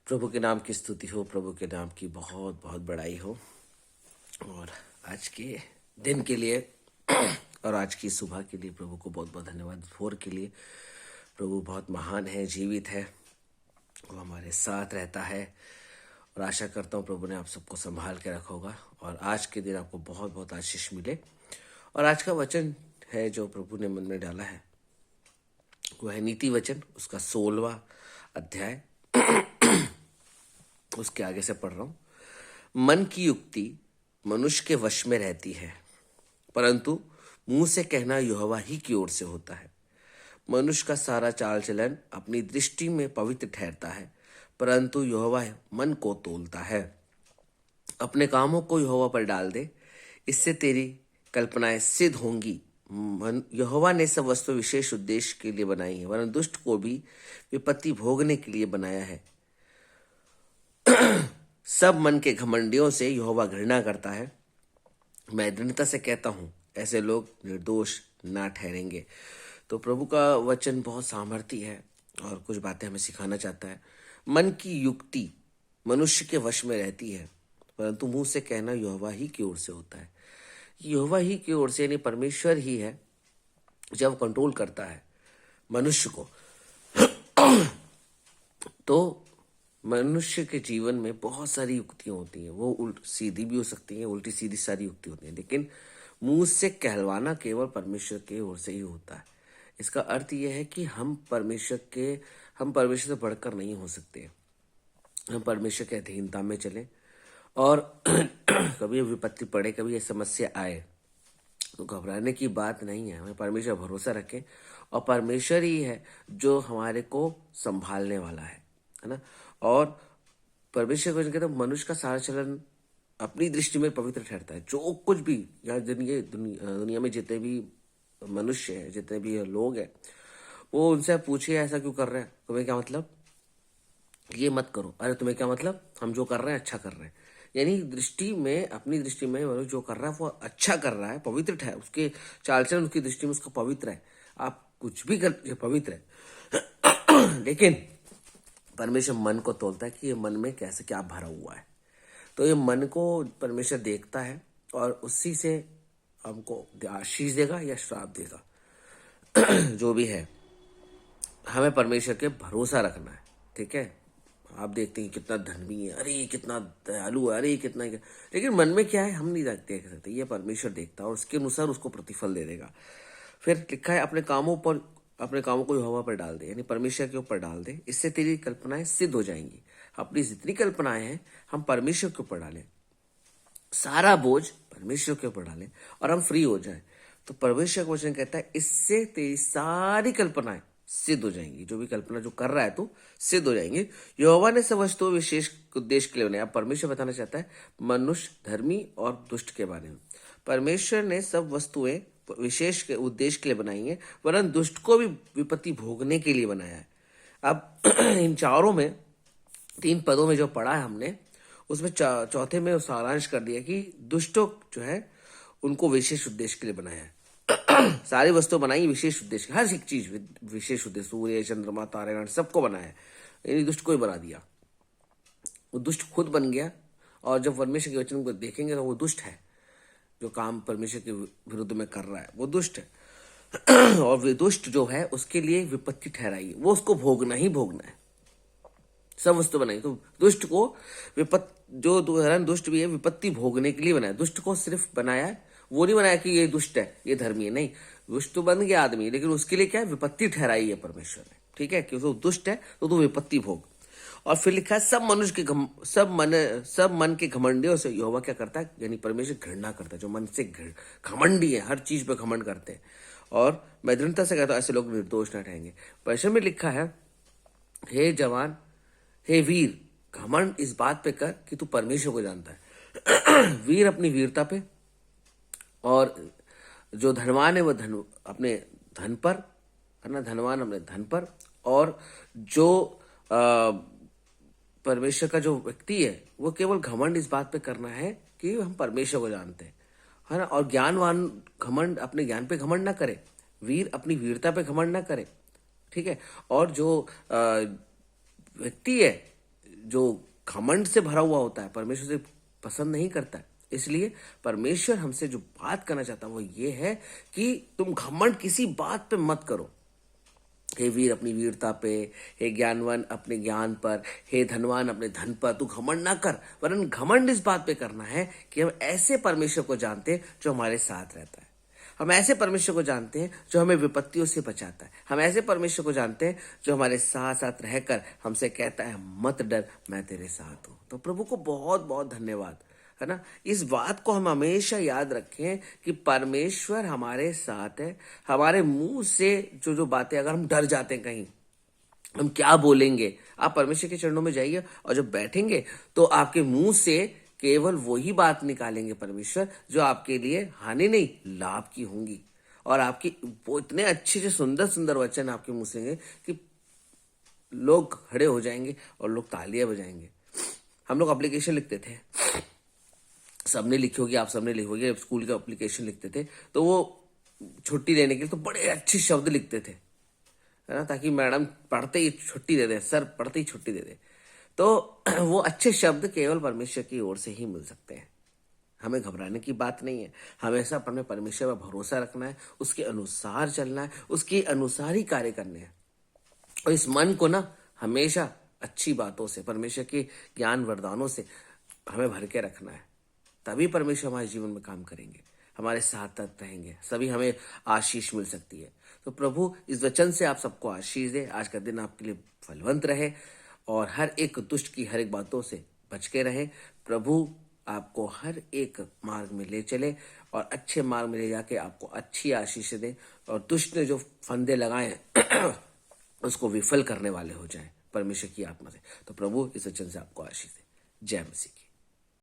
प्रभु के नाम की स्तुति हो, प्रभु के नाम की बहुत बहुत बड़ाई हो। और आज के दिन के लिए और आज की सुबह के लिए प्रभु को बहुत बहुत धन्यवाद। भोर के लिए प्रभु बहुत महान है, जीवित है, वो हमारे साथ रहता है। और आशा करता हूँ प्रभु ने आप सबको संभाल के रखा होगा और आज के दिन आपको बहुत बहुत आशीष मिले। और आज का वचन है जो प्रभु ने मन में डाला है, वो है नीति वचन, उसका 16वां अध्याय। उसके आगे से पढ़ रहा हूं। मन की युक्ति मनुष्य के वश में रहती है, परंतु मुंह से कहना यहोवा ही की ओर से होता है। मनुष्य का सारा चाल चलन अपनी दृष्टि में पवित्र ठहरता है, परंतु यहोवा मन को तोलता है। अपने कामों को यहोवा पर डाल दे, इससे तेरी कल्पनाएं सिद्ध होंगी। यहोवा ने सब वस्तु विशेष उद्देश्य के लिए बनाई है, वरन दुष्ट को भी विपत्ति भोगने के लिए बनाया है। सब मन के घमंडियों से यहोवा घृणा करता है। मैं दृढ़ता से कहता हूं, ऐसे लोग निर्दोष ना ठहरेंगे। तो प्रभु का वचन बहुत सामर्थी है और कुछ बातें हमें सिखाना चाहता है। मन की युक्ति मनुष्य के वश में रहती है, परंतु मुंह से कहना यहोवा ही की ओर से होता है। यहोवा ही की ओर से यानी परमेश्वर ही है जब कंट्रोल करता है मनुष्य को। तो मनुष्य के जीवन में बहुत सारी युक्तियां होती हैं, वो सीधी भी हो सकती हैं, उल्टी सीधी सारी युक्ति होती हैं, लेकिन मुंह से कहलवाना केवल परमेश्वर के ओर से ही होता है। इसका अर्थ यह है कि हम परमेश्वर से बढ़कर नहीं हो सकते। हम परमेश्वर के अधीनता में चलें और कभी विपत्ति पड़े, कभी ये समस्या आए तो घबराने की बात नहीं है। हमें परमेश्वर भरोसा रखें और परमेश्वर ही है जो हमारे को संभालने वाला है ना। और परमेश्वर को कहते हैं मनुष्य का सारा चलन अपनी दृष्टि में पवित्र ठहरता है। जो कुछ भी यहाँ दुनिया में जितने भी मनुष्य हैं, जितने भी लोग हैं, वो उनसे पूछिए ऐसा क्यों कर रहे हैं, तुम्हें क्या मतलब, ये मत करो, अरे तुम्हें क्या मतलब, हम जो कर रहे हैं अच्छा कर रहे हैं। यानी दृष्टि में, अपनी दृष्टि में मनुष्य जो कर रहा है वो अच्छा कर रहा है, पवित्र है, उसके चाल चलन उसकी दृष्टि में उसका पवित्र है। आप कुछ भी कर पवित्र है। लेकिन परमेश्वर मन को तोलता है कि ये मन में कैसे क्या भरा हुआ है। तो ये मन को परमेश्वर देखता है और उसी से हमको आशीष देगा या श्राप देगा। जो भी है, हमें परमेश्वर के भरोसा रखना है। ठीक है, आप देखते हैं कितना धर्मी है, अरे कितना दयालु है, अरे कितना, लेकिन मन में क्या है हम नहीं देख सकते। ये परमेश्वर देखता है और उसके अनुसार उसको प्रतिफल दे देगा। फिर लिखा है अपने कामों को यहोवा पर डाल दे, यानी परमेश्वर के ऊपर डाल दे, इससे तेरी कल्पनाएं सिद्ध हो जाएंगी। अपनी जितनी कल्पनाएं हैं हम परमेश्वर के ऊपर डालें, सारा बोझ परमेश्वर के ऊपर डालें और हम फ्री हो जाएं। तो परमेश्वर का वचन कहता है इससे तेरी सारी कल्पनाएं सिद्ध हो जाएंगी। जो भी कल्पना जो कर रहा है तो सिद्ध हो जाएंगे। यहोवा ने सब वस्तु विशेष उद्देश्य के लिए बनाया। परमेश्वर बताना चाहता है मनुष्य धर्मी और दुष्ट के बारे में। परमेश्वर ने सब वस्तुएं विशेष के उद्देश्य के लिए बनाई है, वरन दुष्ट को भी विपत्ति भोगने के लिए बनाया है। अब इन चारों में 3 पदों में जो पढ़ा है हमने, उसमें चौथे में सारांश कर दिया कि दुष्टों जो है उनको विशेष उद्देश्य के लिए बनाया है। सारी वस्तु बनाई विशेष उद्देश्य, हर एक चीज विशेष उद्देश्य, सूर्य चंद्रमा तारे सबको बनाया है, यानी दुष्ट को ही बना दिया। वो दुष्ट खुद बन गया और जब परमेश्वर के वचन को देखेंगे तो वो दुष्ट है। जो काम परमेश्वर के विरुद्ध में कर रहा है वो दुष्ट है। और वे दुष्ट जो है उसके लिए विपत्ति ठहराई है, वो उसको भोगना ही भोगना है। सब वस्तु बनाई तो दुष्ट को जो दुष्ट भी है विपत्ति भोगने के लिए बनाया। दुष्ट को सिर्फ बनाया है, वो नहीं बनाया कि ये दुष्ट है ये धर्मी है, नहीं। दुष्ट तो बन गया आदमी, लेकिन उसके लिए क्या है, विपत्ति ठहराई है परमेश्वर ने। ठीक है, क्योंकि वो दुष्ट है तो तू विपत्ति भोग। और फिर लिखा है सब मन के घमंडियों से यहोवा क्या करता है, यानी परमेश्वर घृणा करता है। जो मन से घमंडी है, हर चीज पे घमंड करते हैं। और मैं दृढ़ता से कहता हूं ऐसे लोग निर्दोष न ठहरेंगे। परमेश्वर में लिखा है, हे जवान, हे वीर, घमंड इस बात पे कर कि तू परमेश्वर को जानता है। वीर अपनी वीरता पे, और जो धनवान है वो अपने धन पर, है ना, धनवान अपने धन पर, और जो परमेश्वर का जो व्यक्ति है वो केवल घमंड इस बात पे करना है कि हम परमेश्वर को जानते हैं, है ना। और ज्ञानवान घमंड अपने ज्ञान पे घमंड ना करे, वीर अपनी वीरता पे घमंड ना करे। ठीक है, और जो व्यक्ति है जो घमंड से भरा हुआ होता है परमेश्वर से पसंद नहीं करता है। इसलिए परमेश्वर हमसे जो बात करना चाहता है वो ये है कि तुम घमंड किसी बात पे मत करो। हे वीर अपनी वीरता पे, हे ज्ञानवान अपने ज्ञान पर, हे धनवान अपने धन पर तू घमंड ना कर, वरन घमंड इस बात पे करना है कि हम ऐसे परमेश्वर को जानते हैं जो हमारे साथ रहता है। हम ऐसे परमेश्वर को जानते हैं जो हमें विपत्तियों से बचाता है। हम ऐसे परमेश्वर को जानते हैं जो हमारे साथ साथ रहकर हमसे कहता है मत डर, मैं तेरे साथ हूं। तो प्रभु को बहुत बहुत धन्यवाद, है ना। इस बात को हम हमेशा याद रखें कि परमेश्वर हमारे साथ है। हमारे मुंह से जो जो बातें, अगर हम डर जाते हैं कहीं हम क्या बोलेंगे, आप परमेश्वर के चरणों में जाइए और जब बैठेंगे तो आपके मुंह से केवल वही बात निकालेंगे परमेश्वर जो आपके लिए हानि नहीं लाभ की होंगी। और आपकी वो इतने अच्छे से सुंदर सुंदर वचन आपके मुंह से होंगे कि लोग खड़े हो जाएंगे और लोग तालियां बजाएंगे। हम लोग एप्लीकेशन लिखते थे, सबने लिखी होगी, आप सबने लिखी होगी, स्कूल का एप्लीकेशन लिखते थे तो वो छुट्टी देने के लिए तो बड़े अच्छे शब्द लिखते थे, है ना, ताकि मैडम पढ़ते ही छुट्टी दे दे, सर पढ़ते ही छुट्टी दे दे। तो वो अच्छे शब्द केवल परमेश्वर की ओर से ही मिल सकते हैं। हमें घबराने की बात नहीं है, हमेशा अपने परमेश्वर पर भरोसा रखना है, उसके अनुसार चलना है, उसके अनुसार ही कार्य करने हैं। और इस मन को ना हमेशा अच्छी बातों से, परमेश्वर के ज्ञान वरदानों से हमें भर के रखना है। तभी परमेश्वर हमारे जीवन में काम करेंगे, हमारे साथ साथ रहेंगे, सभी हमें आशीष मिल सकती है। तो प्रभु इस वचन से आप सबको आशीष दे। आज का दिन आपके लिए फलवंत रहे और हर एक दुष्ट की हर एक बातों से बच के रहे। प्रभु आपको हर एक मार्ग में ले चले और अच्छे मार्ग में ले जाके आपको अच्छी आशीष दे और दुष्ट ने जो फंदे लगाए उसको विफल करने वाले हो जाए परमेश्वर की आत्मा से। तो प्रभु इस वचन से आपको आशीष दे। जय मसीह की।